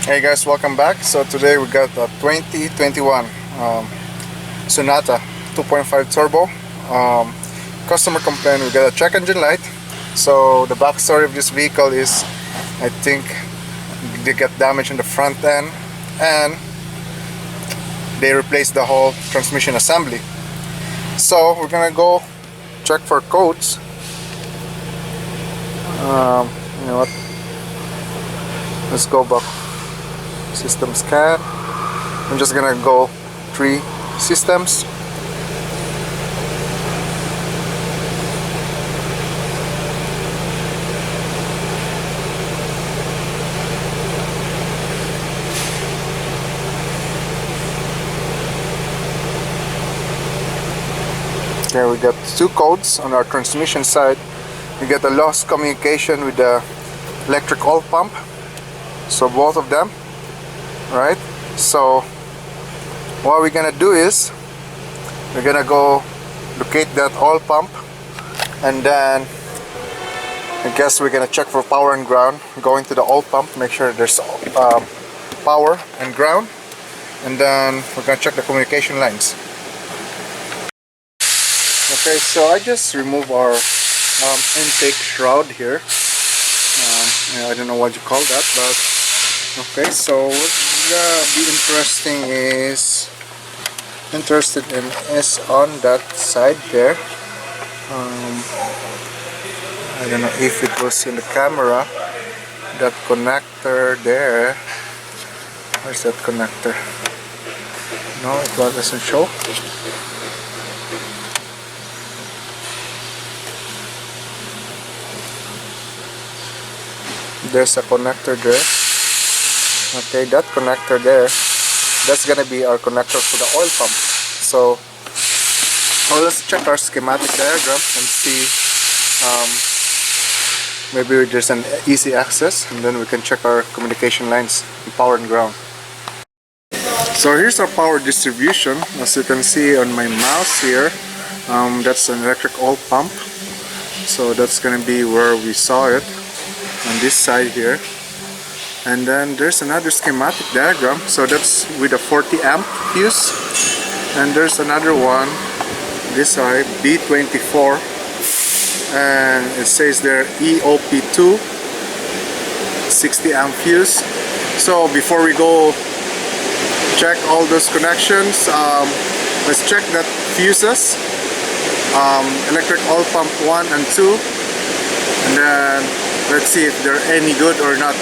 Hey guys, welcome back. So today we got a 2021 Sonata 2.5 turbo. Customer complained we got a check engine light. So the backstory of this vehicle is, I think they got damage in the front end and they replaced the whole transmission assembly. So we're gonna go check for codes. You know what? Let's go back. System scan. I'm just gonna go 3 systems. Okay, we got 2 codes on our transmission side. We get a lost communication with the electric oil pump. So both of them. Right, so what we're gonna do is we're gonna go locate that oil pump, and then I guess we're gonna check for power and ground. Going to the oil pump, make sure there's power and ground, and then we're gonna check the communication lines. Okay, so I just removed our intake shroud here. I don't know what you call that, but okay, so what's be interested in is on that side there. I don't know if it was in the camera, that connector there. Where's that connector? No, it doesn't show. There's a connector there. Okay, that connector there, that's gonna be our connector for the oil pump. So well, let's check our schematic diagram and see maybe there's an easy access, and then we can check our communication lines, power and ground. So here's our power distribution. As you can see on my mouse here, that's an electric oil pump. So that's gonna be where we saw it, on this side here. And then there's another schematic diagram, so that's with a 40 amp fuse. And there's another one, this side, B24, and it says there EOP2 60 amp fuse. So before we go check all those connections, let's check that fuses, electric oil pump 1 and 2, and then let's see if they're any good or not.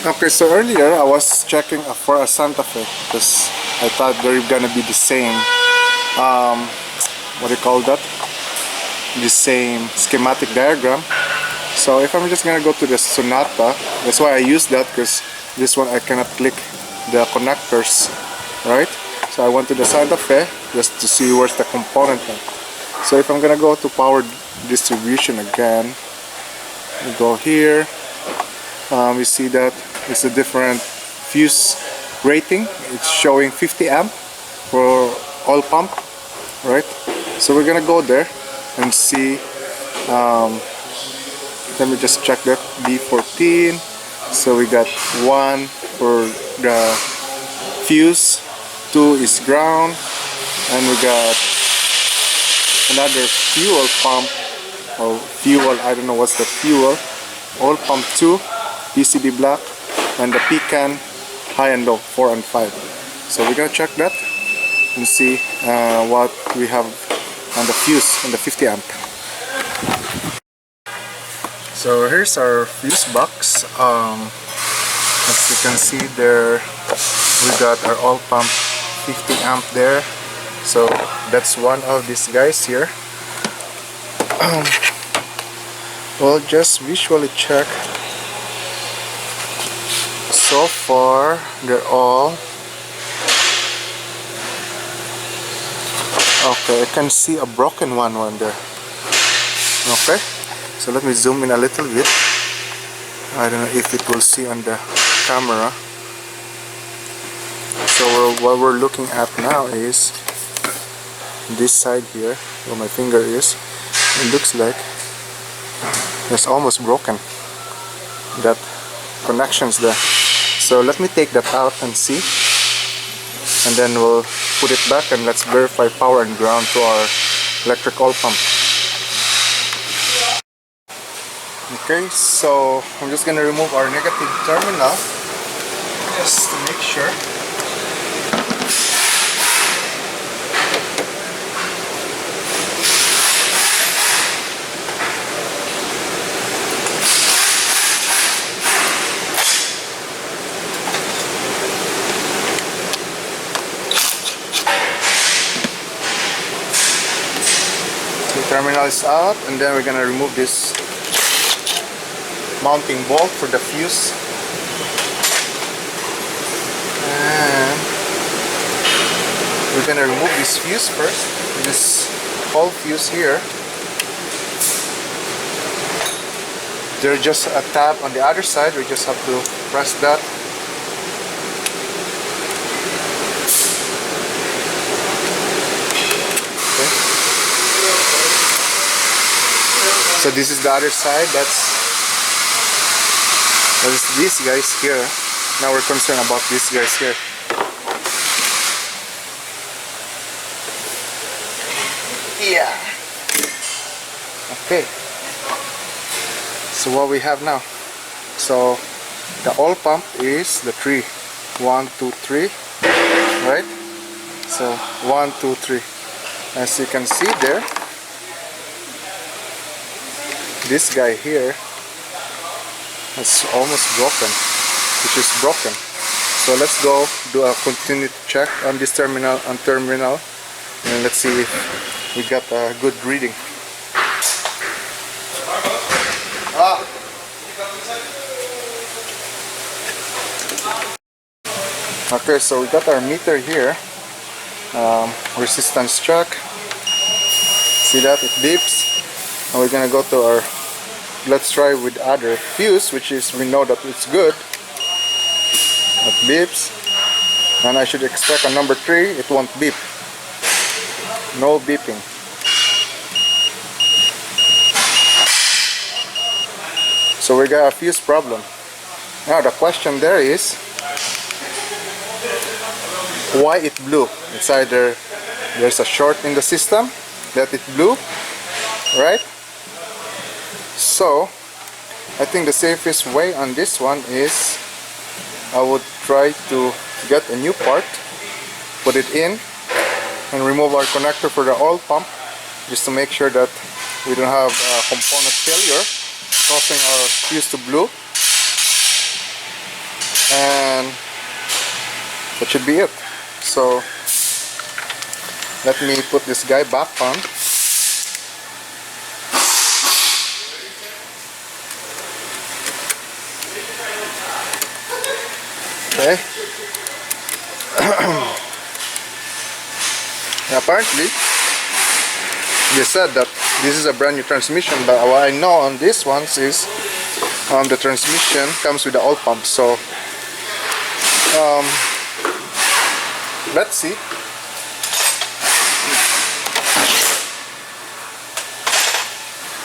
Okay, so earlier I was checking for a Santa Fe because I thought they're gonna be the same, what do you call that? The same schematic diagram. So if I'm just gonna go to the Sonata, that's why I use that, because this one I cannot click the connectors, right? So I went to the Santa Fe just to see where's the component at. So if I'm gonna go to power distribution again, we go here. We see that it's a different fuse rating. It's showing 50 amp for oil pump, right? So we're gonna go there and see. Let me just check that B14. So we got 1 for the fuse, 2 is ground, and we got another fuel pump, or fuel, I don't know what's the fuel, oil pump 2, PCB black, and the pecan high and low 4 and 5. So we're gonna check that and see what we have on the fuse on the 50 amp. So here's our fuse box. As you can see there, we got our oil pump 50 amp there. So that's one of these guys here. We'll just visually check. So far they're all okay. I can see a broken one there. Okay, so let me zoom in a little bit. I don't know if it will see on the camera. So what we're looking at now is this side here where my finger is. It looks like it's almost broken. that connections there. So let me take that out and see, and then we'll put it back and let's verify power and ground to our electric oil pump. Okay, so I'm just gonna remove our negative terminal just to make sure. The terminal is out, and then we're gonna remove this mounting bolt for the fuse, and we're gonna remove this fuse first, this whole fuse here. There's just a tab on the other side, we just have to press that. Okay. So this is the other side, that's these guys here. Now we're concerned about these guys here. Yeah. Okay. So what we have now. So the oil pump is the 3. 1, 2, 3. Right? So 1, 2, 3. As you can see there, this guy here is almost broken, which is broken. So let's go do a continuity check on this terminal, and let's see if we got a good reading. Okay, so we got our meter here, resistance check. See that it beeps, and we're gonna go to our, let's try with other fuse, which is, we know that it's good. It beeps, and I should expect on number 3 it won't beep. No beeping. So we got a fuse problem. Now the question there is, why it blew? It's either there's a short in the system that it blew, right? So I think the safest way on this one is I would try to get a new part, put it in, and remove our connector for the oil pump, just to make sure that we don't have a component failure causing our fuse to blow. And that should be it. So let me put this guy back on. Okay. Apparently they said that this is a brand new transmission, but what I know on this one is the transmission comes with the oil pump. So let's see.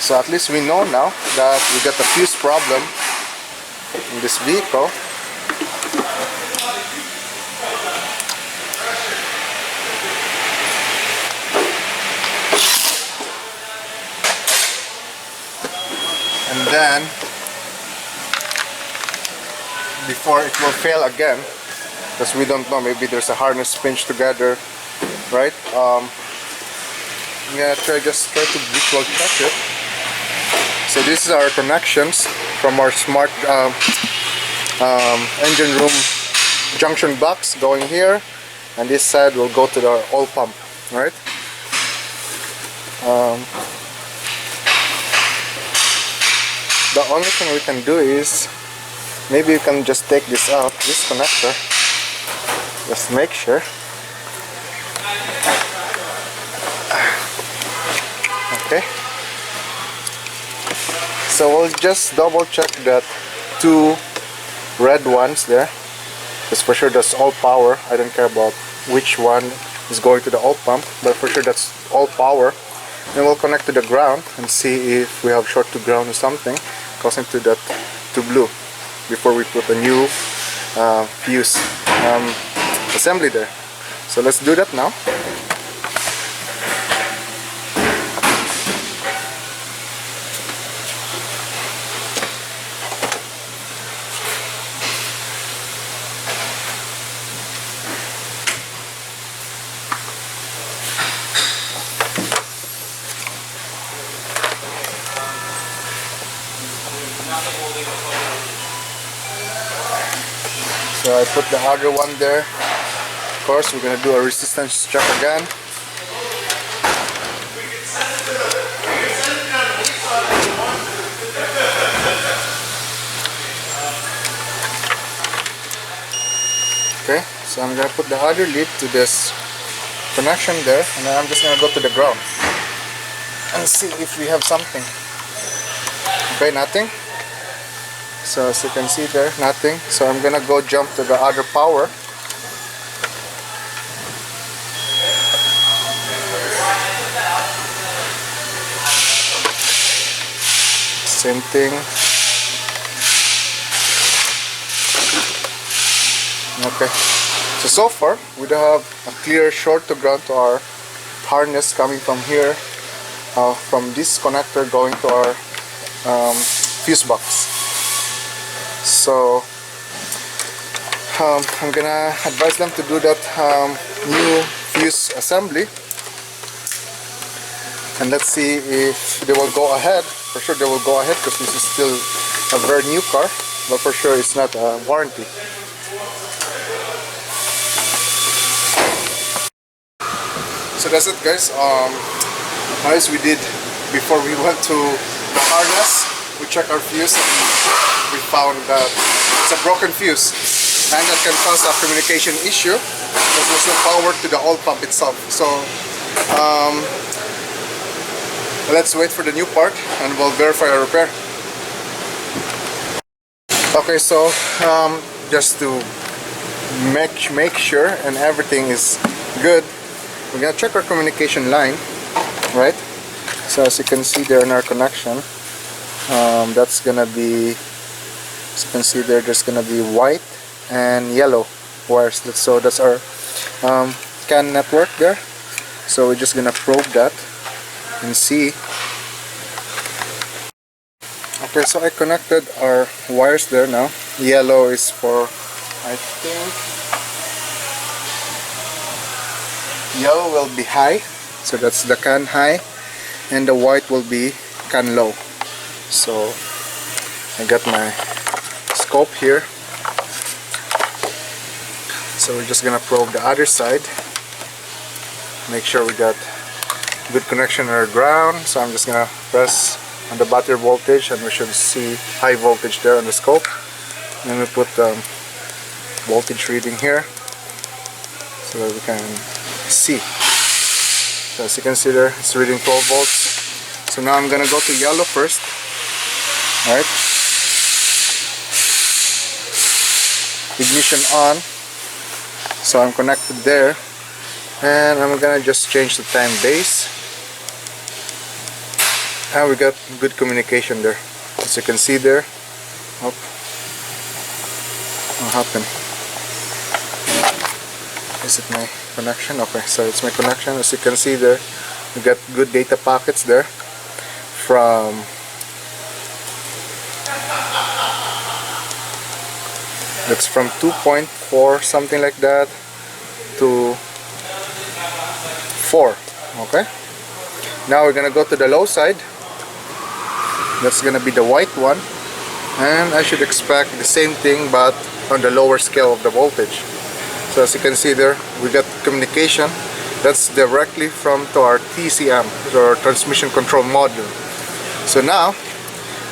So at least we know now that we got a fuse problem in this vehicle. And then, before it will fail again, because we don't know, maybe there's a harness pinched together, right? Yeah, just try to visual check it. So this is our connections from our smart engine room junction box going here, and this side will go to the oil pump, right? The only thing we can do is maybe you can just take this out, this connector, just make sure. Okay, so we'll just double check that 2 red ones there, because for sure that's all power. I don't care about which one is going to the oil pump, but for sure that's all power. Then we'll connect to the ground and see if we have short to ground or something causing to that to blue. before we put a new fuse assembly there. So let's do that now. So I put the other one there. Of course, we're gonna do a resistance check again. Okay, so I'm gonna put the other lead to this connection there, and then I'm just gonna go to the ground and see if we have something. Okay, nothing. So as you can see there, nothing. So I'm gonna go jump to the other power. Same thing. Okay. So far we do have a clear short to ground to our harness coming from here, from this connector going to our fuse box. So I'm gonna advise them to do that new fuse assembly, and let's see if they will go ahead. For sure they will go ahead because this is still a very new car, but for sure it's not a warranty. So that's it, guys. As we did before we went to the harness, we checked our fuse and we found that it's a broken fuse, and that can cause a communication issue because there's no power to the oil pump itself. So let's wait for the new part and we'll verify our repair. Okay, so just to make sure and everything is good, we're gonna check our communication line, right? So as you can see there in our connection, that's gonna be, as you can see there, there's gonna be white and yellow wires. So that's our CAN network there. So we're just gonna probe that and see. Okay, so I connected our wires there now. Yellow is for, I think, yellow will be high, so that's the CAN high, and the white will be CAN low. So I got my scope here, so we're just gonna probe the other side, make sure we got good connection on our ground. So I'm just gonna press on the battery voltage and we should see high voltage there on the scope. And then we put voltage reading here so that we can see. So as you can see there, it's reading 12 volts. So now I'm gonna go to yellow first. Alright, ignition on, so I'm connected there, and I'm gonna just change the time base, and we got good communication there. As you can see there, what happened? Is it my connection? Okay, so it's my connection. As you can see there, we got good data packets there from that's from 2.4 something like that to 4. Okay, now we're gonna go to the low side. That's gonna be the white one, and I should expect the same thing but on the lower scale of the voltage. So as you can see there, we got communication that's directly from to our TCM, our transmission control module. So now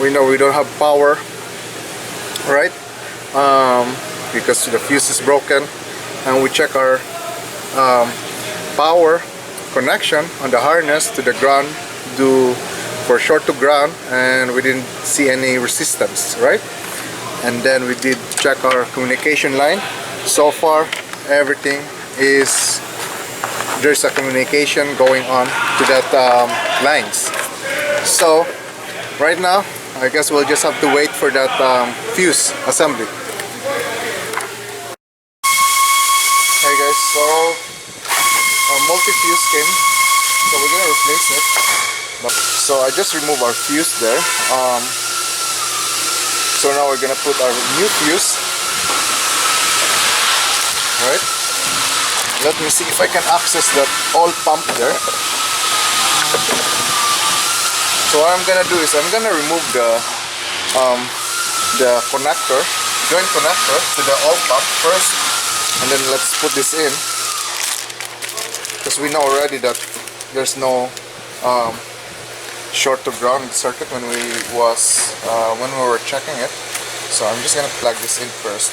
we know we don't have power, right? Because the fuse is broken, and we check our power connection on the harness to the ground, do for short to ground, and we didn't see any resistance, right? And then we did check our communication line. So far everything is, there's a communication going on to that lines. So right now I guess we'll just have to wait for that fuse assembly. Hey guys, so our multi-fuse came, so we're gonna replace it. So I just removed our fuse there. So now we're gonna put our new fuse. Right? Let me see if I can access that oil pump there. So what I'm gonna do is I'm gonna remove the connector, joint connector to the oil pump first, and then let's put this in, because we know already that there's no short to ground circuit when we were checking it. So I'm just gonna plug this in first.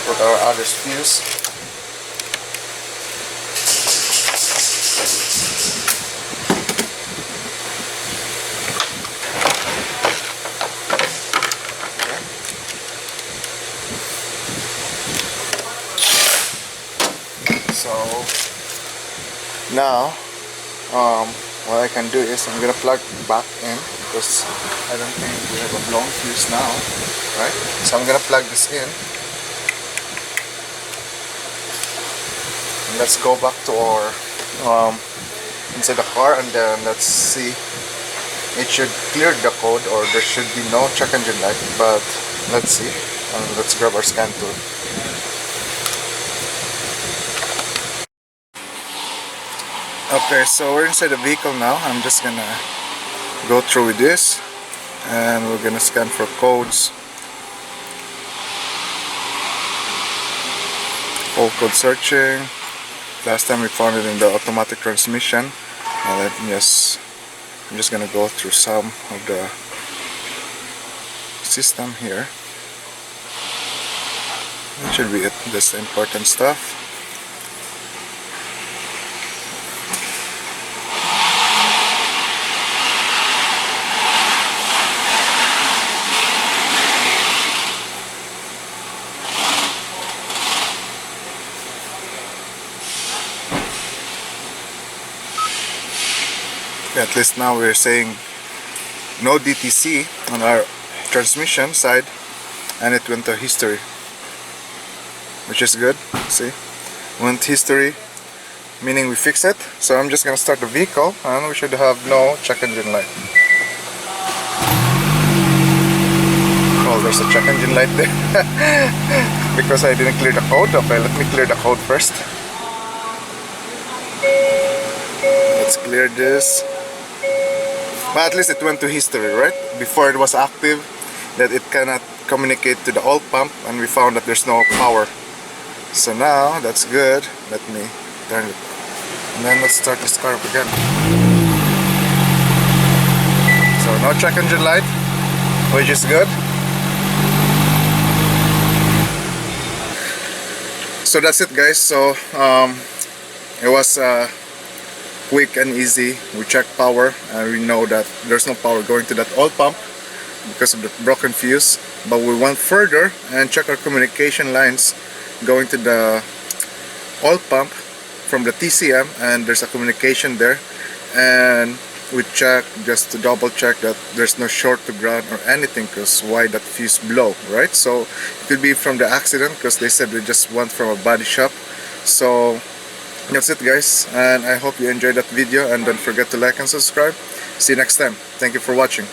Put our other fuse. So now what I can do is I'm gonna plug back in, because I don't think we have a blown fuse now, right? So I'm gonna plug this in. And let's go back to our inside the car, and then let's see. It should clear the code, or there should be no check engine light, but let's see. Let's grab our scan tool. Okay, so we're inside the vehicle now. I'm just gonna go through with this, and we're gonna scan for codes. Full code searching. Last time we found it in the automatic transmission. I'm just gonna go through some of the system here. That should be it. That's the important stuff. At least now we're saying no DTC on our transmission side, and it went to history, which is good. See, went history, meaning we fix it. So I'm just gonna start the vehicle, and we should have no check engine light. Oh, there's a check engine light there because I didn't clear the code. Okay, let me clear the code first. Let's clear this. But at least it went to history, right? Before it was active, that it cannot communicate to the oil pump, and we found that there's no power. So now that's good. Let me turn it, and then let's start this car up again. So no check engine light, which is good. So that's it, guys. So it was quick and easy. We checked power, and we know that there's no power going to that oil pump because of the broken fuse. But we went further and checked our communication lines going to the oil pump from the TCM, and there's a communication there. And we checked just to double check that there's no short to ground or anything, because why that fuse blow, right? So it could be from the accident, because they said we just went from a body shop. So that's it, guys, and I hope you enjoyed that video, and don't forget to like and subscribe. See you next time. Thank you for watching.